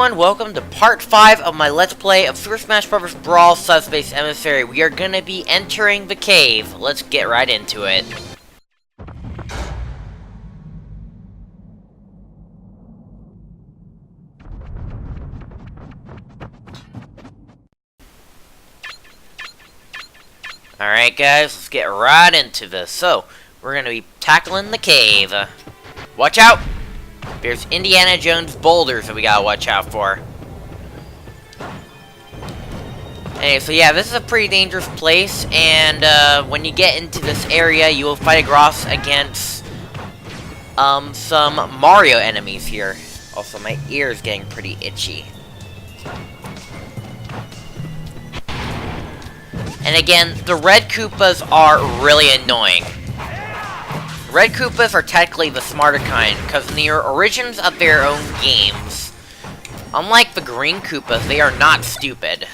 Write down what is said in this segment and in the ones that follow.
everyone, welcome to part 5 of my Let's Play of Super Smash Bros. Brawl Subspace Emissary. We are gonna be entering the cave. Let's get right into it. Alright guys, let's get right into this. So, we're gonna be tackling the cave. Watch out! There's Indiana Jones boulders that we gotta watch out for. Anyway, so yeah, this is a pretty dangerous place, and when you get into this area, you will fight against some Mario enemies here. Also, my ear is getting pretty itchy. And again, the red Koopas are really annoying. Red Koopas are technically the smarter kind, because in the origins of their own games, unlike the green Koopas, they are not stupid.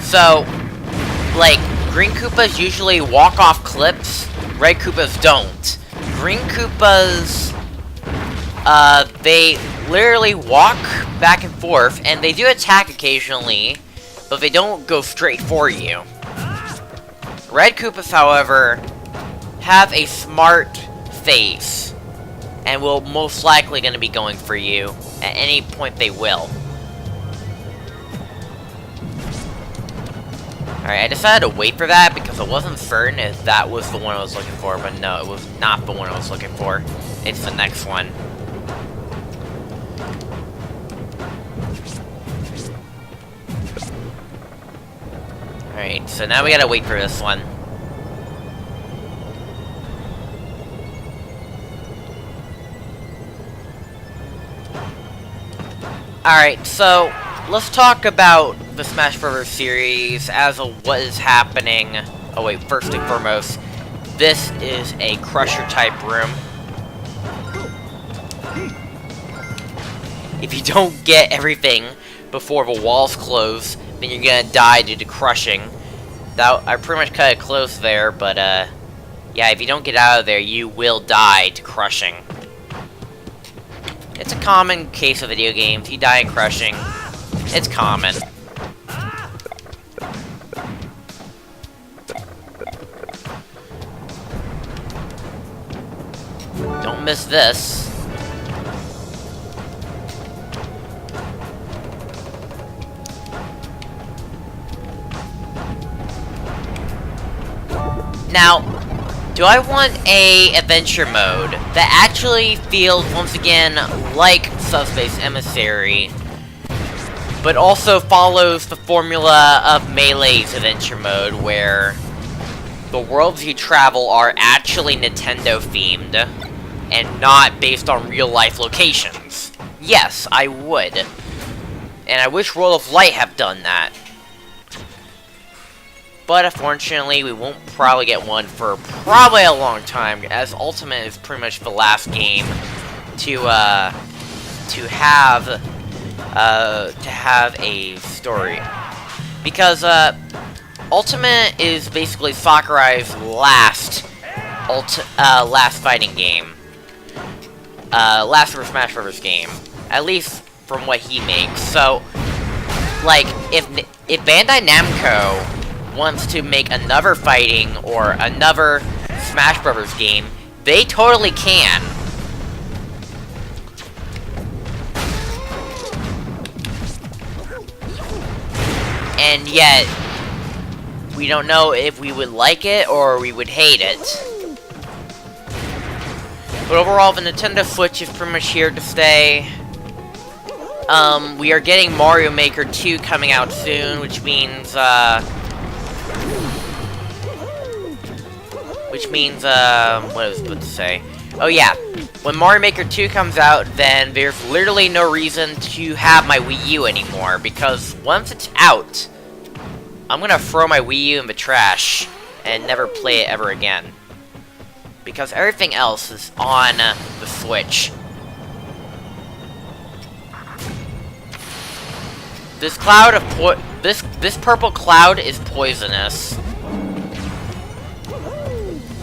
So, like, green Koopas usually walk off cliffs, red Koopas don't. Green Koopas, they literally walk back and forth, and they do attack occasionally, but they don't go straight for you. Red Koopas, however, have a smart face, and will most likely going to be going for you at any point they will. Alright, I decided to wait for that because I wasn't certain if that was the one I was looking for, but no, it was not the one I was looking for. It's the next one. Alright, so now we gotta wait for this one. Alright, so let's talk about the Smash Bros. Series as of what is happening. Oh wait, first and foremost, this is a Crusher type room. If you don't get everything before the walls close, then you're gonna die due to crushing. That, I pretty much cut it close there, but yeah, if you don't get out of there, you will die to crushing. It's a common case of video games. You die in crushing. It's common. Don't miss this. Now, do I want a adventure mode that actually feels, once again, like Subspace Emissary, but also follows the formula of Melee's adventure mode, where the worlds you travel are actually Nintendo-themed, and not based on real-life locations? Yes, I would. And I wish World of Light have done that. But unfortunately, we won't probably get one for probably a long time, as Ultimate is pretty much the last game to have a story. Because Ultimate is basically Sakurai's last fighting game, last Super Smash Bros. Game, at least from what he makes. So, like, if Bandai Namco wants to make another fighting or another Smash Bros. Game, they totally can. And yet, we don't know if we would like it or we would hate it. But overall, the Nintendo Switch is pretty much here to stay. We are getting Mario Maker 2 coming out soon, which means, what I was supposed to say. Oh yeah, when Mario Maker 2 comes out, then there's literally no reason to have my Wii U anymore, because once it's out, I'm gonna throw my Wii U in the trash and never play it ever again. Because everything else is on the Switch. This cloud of this purple cloud is poisonous.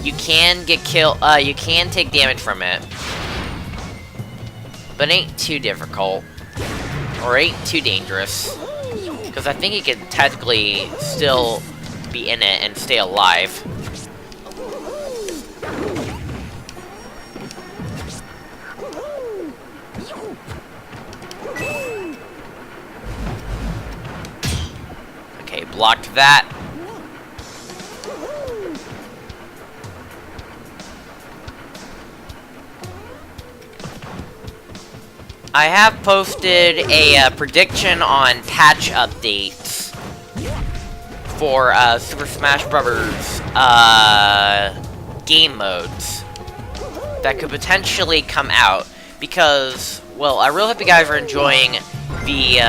You can get killed, you can take damage from it. But it ain't too difficult. Or ain't too dangerous. Because I think you can technically still be in it and stay alive. Okay, blocked that. I have posted a prediction on patch updates for Super Smash Bros. Game modes that could potentially come out because, well, I really hope you guys are enjoying the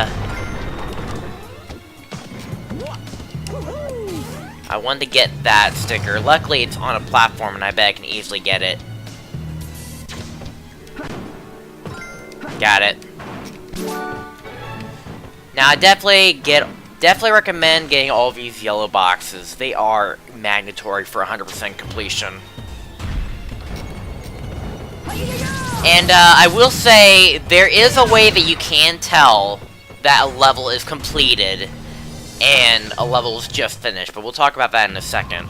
I wanted to get that sticker. Luckily, it's on a platform, and I bet I can easily get it. Got it. Now, I definitely recommend getting all of these yellow boxes. They are mandatory for 100% completion. And I will say, there is a way that you can tell that a level is completed and a level is just finished, but we'll talk about that in a second.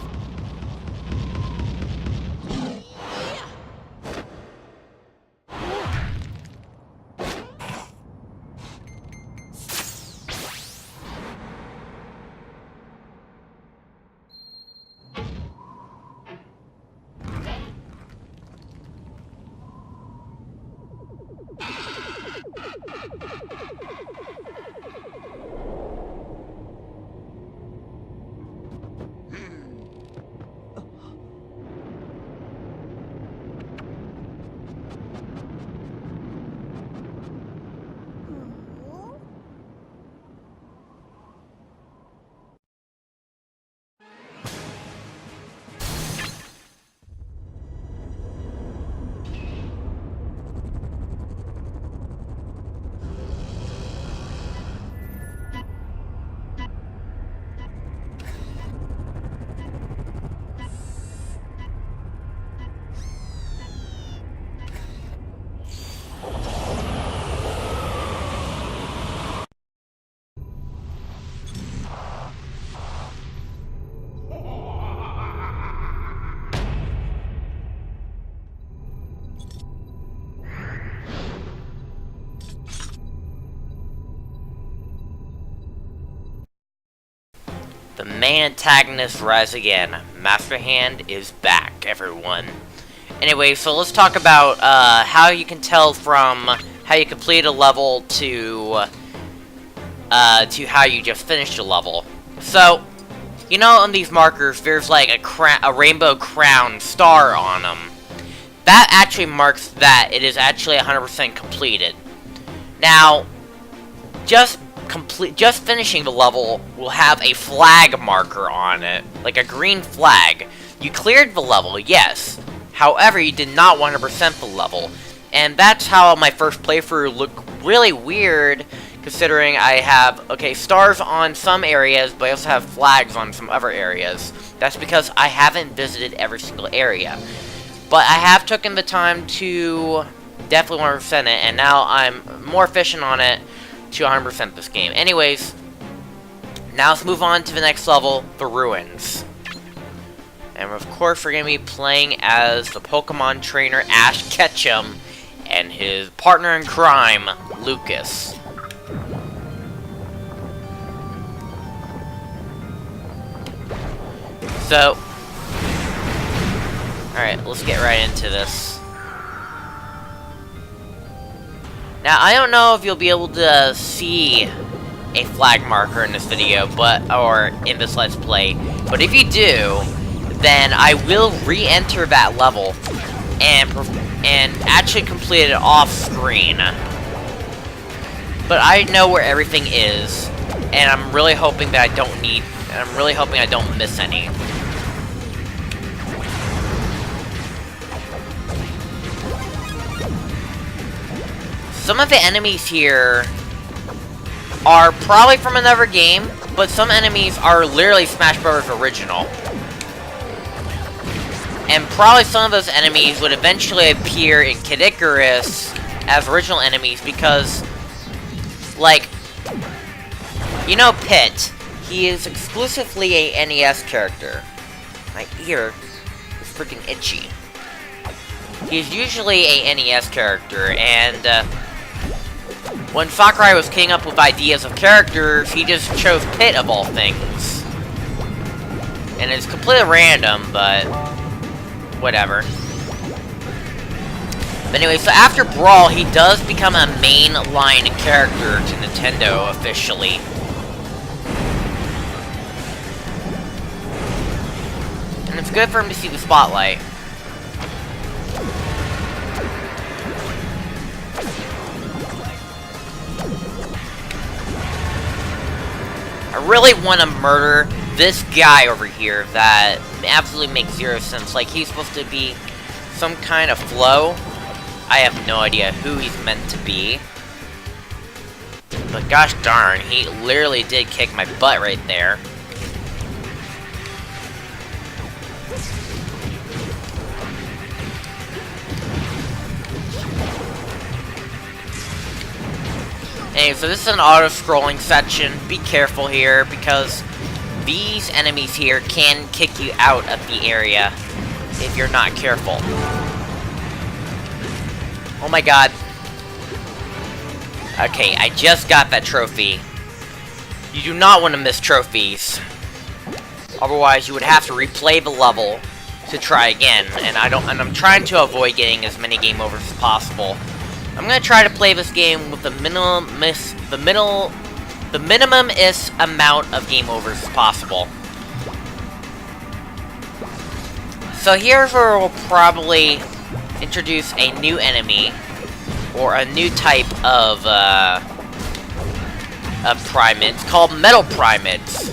The main antagonist rise again. Master Hand is back, everyone. Anyway, so let's talk about how you can tell from how you complete a level to how you just finished a level. So, you know, on these markers, there's like a rainbow crown star on them. That actually marks that it is actually 100% completed. Now, just finishing the level will have a flag marker on it, like a green flag. You cleared the level, yes. However, you did not 100% the level. And that's how my first playthrough looked really weird, considering I have, okay, stars on some areas, but I also have flags on some other areas. That's because I haven't visited every single area. But I have taken the time to definitely 100% it, and now I'm more efficient on it to 100% this game. Anyways, now let's move on to the next level, the Ruins. And of course, we're going to be playing as the Pokemon trainer Ash Ketchum and his partner in crime, Lucas. So, alright, let's get right into this. Now, I don't know if you'll be able to see a flag marker in this video, or in this Let's Play, but if you do, then I will re-enter that level and actually complete it off-screen. But I know where everything is, and I'm really hoping that I don't miss any. Some of the enemies here are probably from another game, but some enemies are literally Smash Bros. Original. And probably some of those enemies would eventually appear in Kid Icarus as original enemies because, like, you know Pit, he is exclusively a NES character. My ear is freaking itchy. He's usually a NES character, and when Sakurai was coming up with ideas of characters, he just chose Pit of all things. And it's completely random, but whatever. But anyway, so after Brawl, he does become a mainline character to Nintendo officially. And it's good for him to see the spotlight. I really want to murder this guy over here that absolutely makes zero sense. Like, he's supposed to be some kind of flow. I have no idea who he's meant to be. But gosh darn, he literally did kick my butt right there. Anyway, so this is an auto-scrolling section. Be careful here, because these enemies here can kick you out of the area if you're not careful. Oh my god. Okay, I just got that trophy. You do not want to miss trophies. Otherwise, you would have to replay the level to try again, and I'm trying to avoid getting as many game overs as possible. I'm gonna try to play this game with the minimum-ist amount of game overs as possible. So here's where we'll probably introduce a new enemy, or a new type of primates, called metal primates.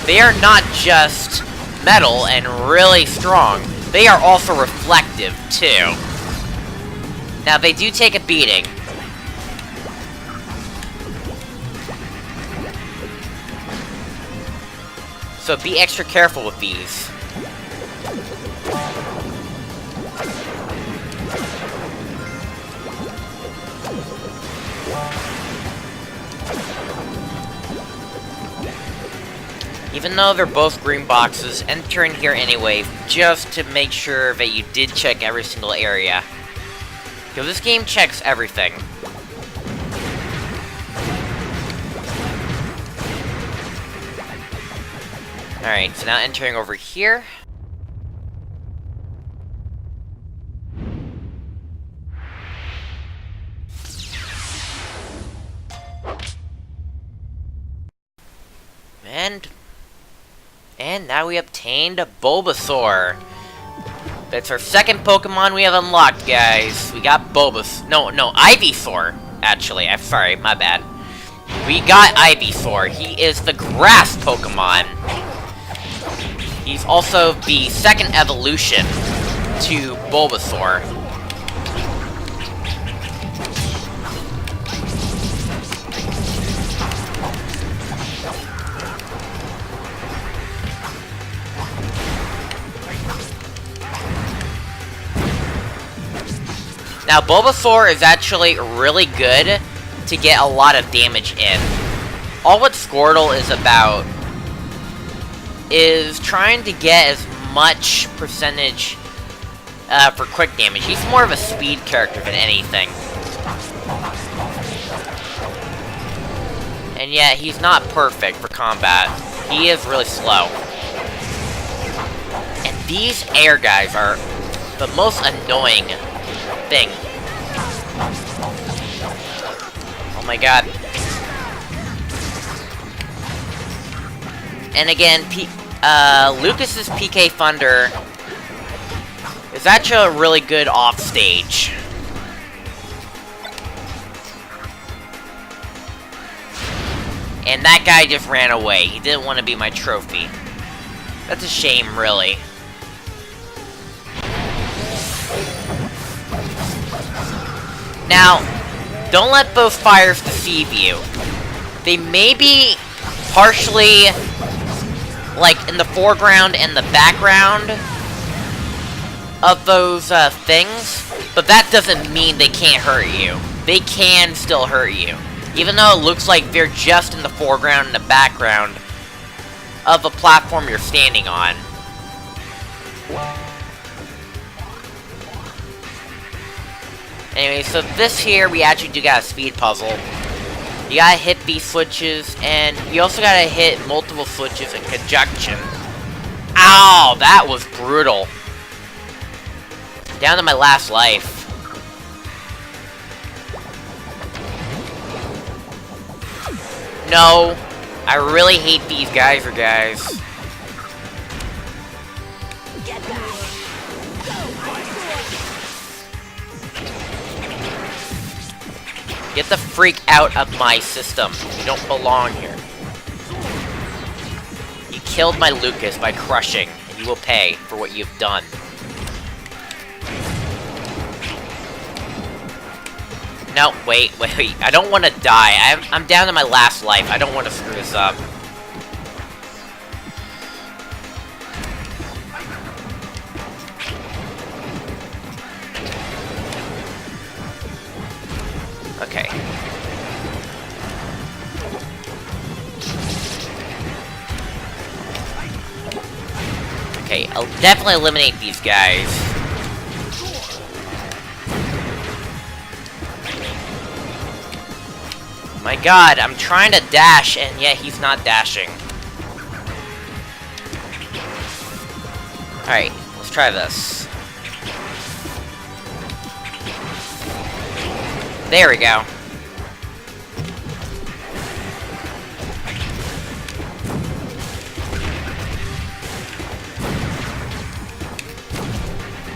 They are not just metal and really strong, they are also reflective, too. Now, they do take a beating. So be extra careful with these. Even though they're both green boxes, enter in here anyway, just to make sure that you did check every single area. Because this game checks everything. Alright, so now entering over here. And now we obtained a Bulbasaur. That's our second Pokemon we have unlocked, guys. We got No, Ivysaur. Actually, I'm sorry, my bad. We got Ivysaur. He is the grass Pokemon. He's also the second evolution to Bulbasaur. Now, Bulbasaur is actually really good to get a lot of damage in. All what Squirtle is about is trying to get as much percentage for quick damage. He's more of a speed character than anything. And yet, he's not perfect for combat. He is really slow. And these air guys are the most annoying thing. Oh my god. And again, Lucas's PK Thunder is actually a really good offstage. And that guy just ran away. He didn't want to be my trophy. That's a shame, really. Now, don't let those fires deceive you. They may be partially, like, in the foreground and the background, of those things, but that doesn't mean they can't hurt you. They can still hurt you. Even though it looks like they're just in the foreground and the background of a platform you're standing on. Anyway, so this here, we actually do got a speed puzzle. You gotta hit these switches, and you also gotta hit multiple switches in conjunction. Ow, that was brutal. Down to my last life. No, I really hate these guys. Get the freak out of my system. You don't belong here. You killed my Lucas by crushing, and you will pay for what you've done. No, wait. I don't want to die. I'm down to my last life. I don't want to screw this up. Okay. Okay, I'll definitely eliminate these guys. My god, I'm trying to dash, and yet he's not dashing. Alright, let's try this. There we go.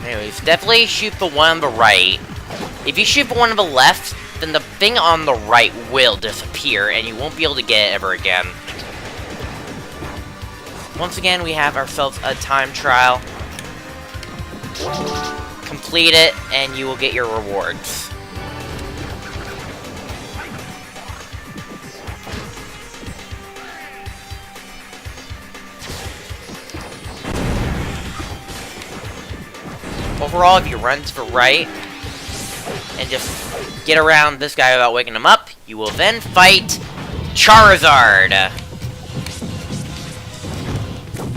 Anyways, definitely shoot the one on the right. If you shoot the one on the left, then the thing on the right will disappear, and you won't be able to get it ever again. Once again, we have ourselves a time trial. Complete it, and you will get your rewards. Overall, if you run to the right, and just get around this guy without waking him up, you will then fight Charizard.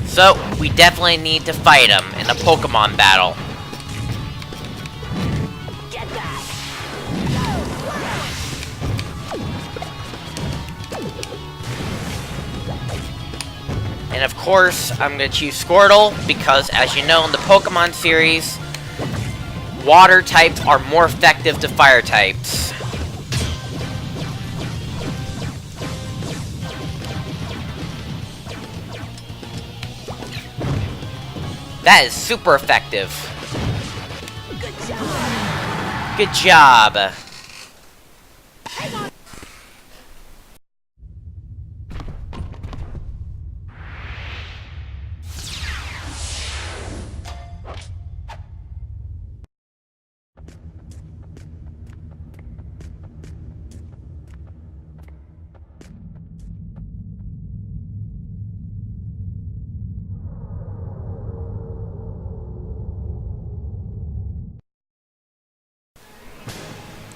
So, we definitely need to fight him in a Pokemon battle. Get that. And of course, I'm going to choose Squirtle, because as you know in the Pokemon series, water types are more effective to fire types. That is super effective. Good job. Good job.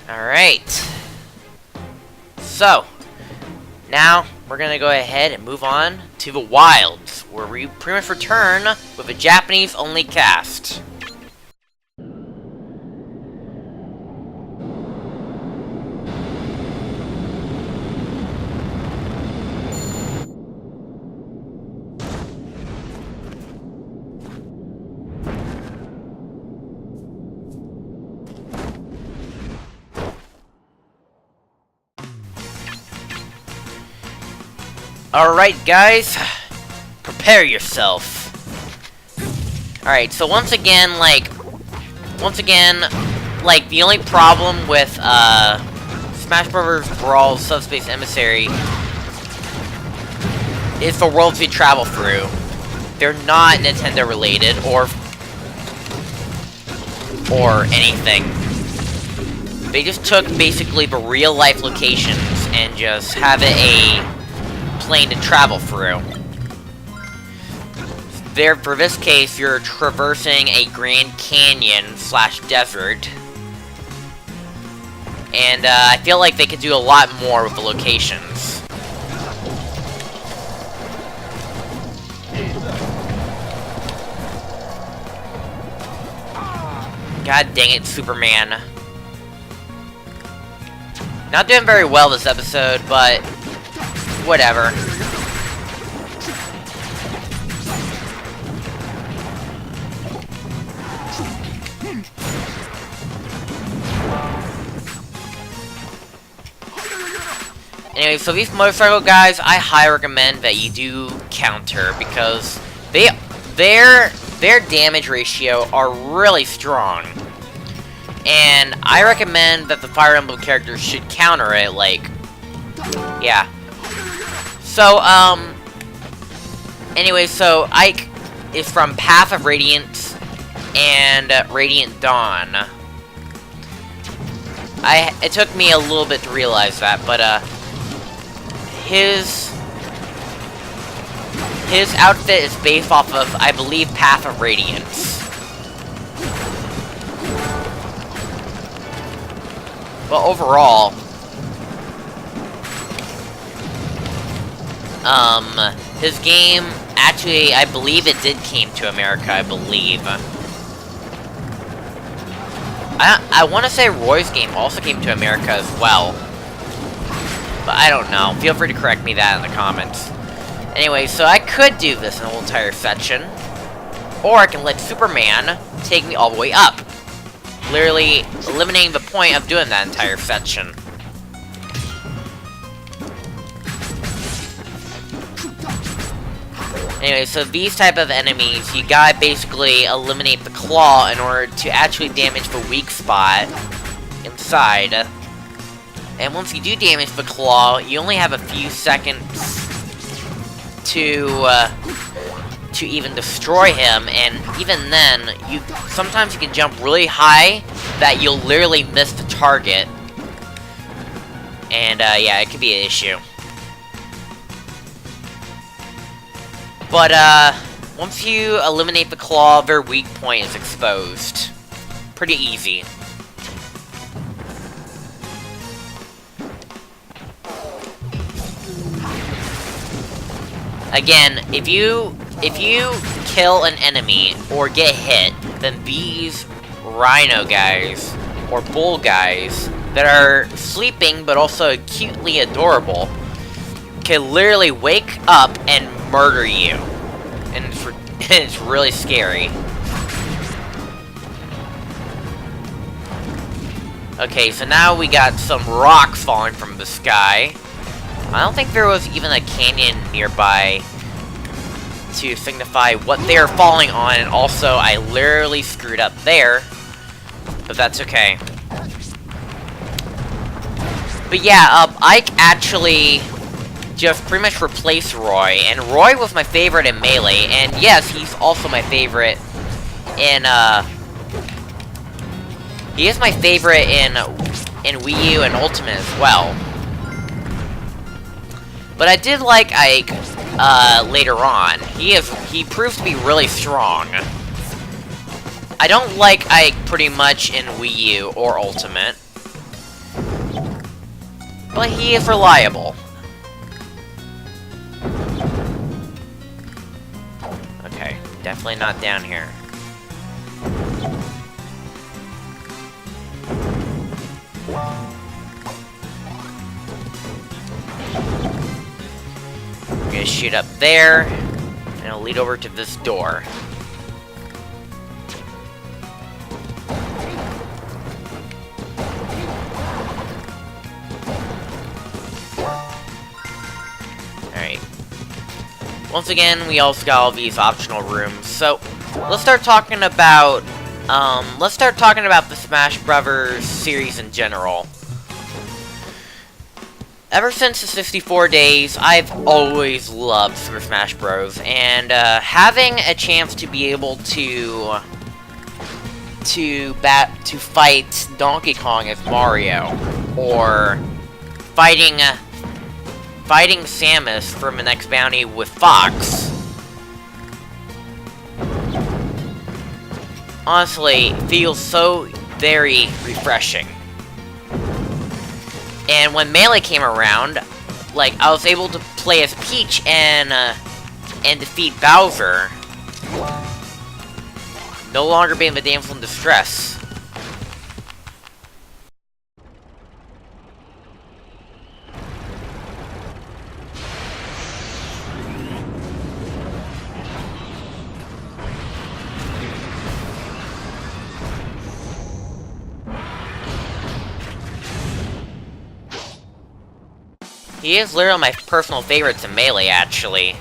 Alright. So, now we're gonna go ahead and move on to the wilds, where we pretty much return with a Japanese-only cast. Alright guys, prepare yourself. Alright, so once again, the only problem with, Smash Bros. Brawl Subspace Emissary is the worlds we travel through. They're not Nintendo related, or anything. They just took, basically, the real-life locations and just have it a plane to travel through. for this case, you're traversing a Grand Canyon / desert. And I feel like they could do a lot more with the locations. God dang it, Superman. Not doing very well this episode, but whatever. Anyway, so these motorcycle guys, I highly recommend that you do counter, because their damage ratio are really strong. And I recommend that the Fire Emblem characters should counter it, like, yeah. So, anyway, so Ike is from Path of Radiance and Radiant Dawn. It took me a little bit to realize that, but, his outfit is based off of, I believe, Path of Radiance. But overall, his game, actually, I believe it did came to America, I believe. I want to say Roy's game also came to America as well. But I don't know. Feel free to correct me that in the comments. Anyway, so I could do this in the whole entire section. Or I can let Superman take me all the way up. Literally eliminating the point of doing that entire section. Anyway, so these type of enemies, you gotta basically eliminate the claw in order to actually damage the weak spot inside. And once you do damage the claw, you only have a few seconds to even destroy him, and even then, sometimes you can jump really high that you'll literally miss the target. And yeah, it could be an issue. But once you eliminate the claw, their weak point is exposed. Pretty easy. Again, if you kill an enemy or get hit, then these rhino guys or bull guys that are sleeping but also cutely adorable can literally wake up and murder you, and it's really scary. Okay, so now we got some rocks falling from the sky. I don't think there was even a canyon nearby to signify what they are falling on, and also I literally screwed up there, but that's okay. But yeah, Ike actually just pretty much replaced Roy, and Roy was my favorite in Melee, and yes, he's also my favorite in, he is my favorite in Wii U and Ultimate as well. But I did like Ike, later on. He proves to be really strong. I don't like Ike pretty much in Wii U or Ultimate. But he is reliable. Okay, definitely not down here. We're gonna shoot up there, and it'll lead over to this door. Alright. Once again, we also got all these optional rooms, so let's start talking about the Smash Brothers series in general. Ever since the 64 days, I've always loved Super Smash Bros. And having a chance to be able to fight Donkey Kong as Mario, or fighting Samus from the next bounty with Fox, honestly feels so very refreshing. And when Melee came around, like, I was able to play as Peach and defeat Bowser, no longer being the damsel in distress. He is literally my personal favorite in Melee, actually.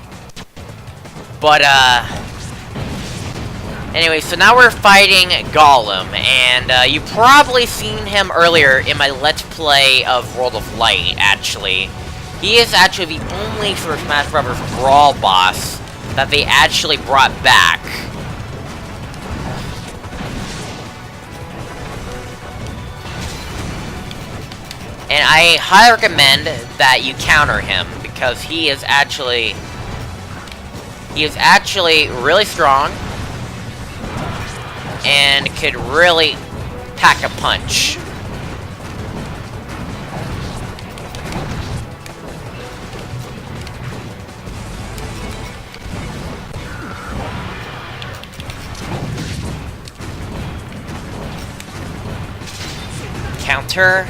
But, anyway, so now we're fighting Gollum, and, you've probably seen him earlier in my Let's Play of World of Light, actually. He is actually the only Super Smash Bros. Brawl boss that they actually brought back. And I highly recommend that you counter him, because he is actually really strong and could really pack a punch. Counter.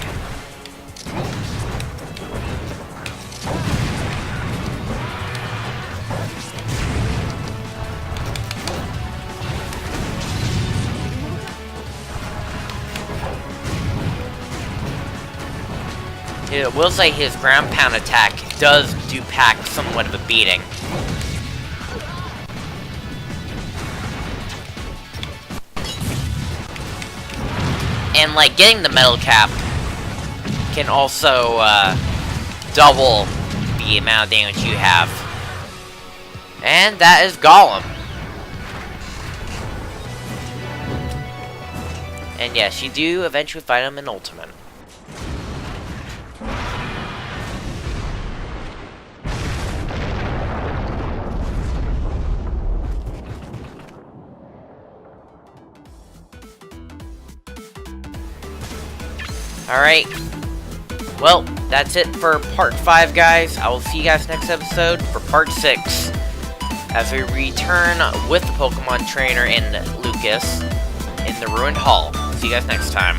I will say his ground pound attack does pack somewhat of a beating. And like getting the metal cap can also double the amount of damage you have. And that is Gollum. And yes, you do eventually fight him in Ultimate. Alright, well, that's it for part 5, guys. I will see you guys next episode for part 6, as we return with the Pokemon Trainer and Lucas in the Ruined Hall. See you guys next time.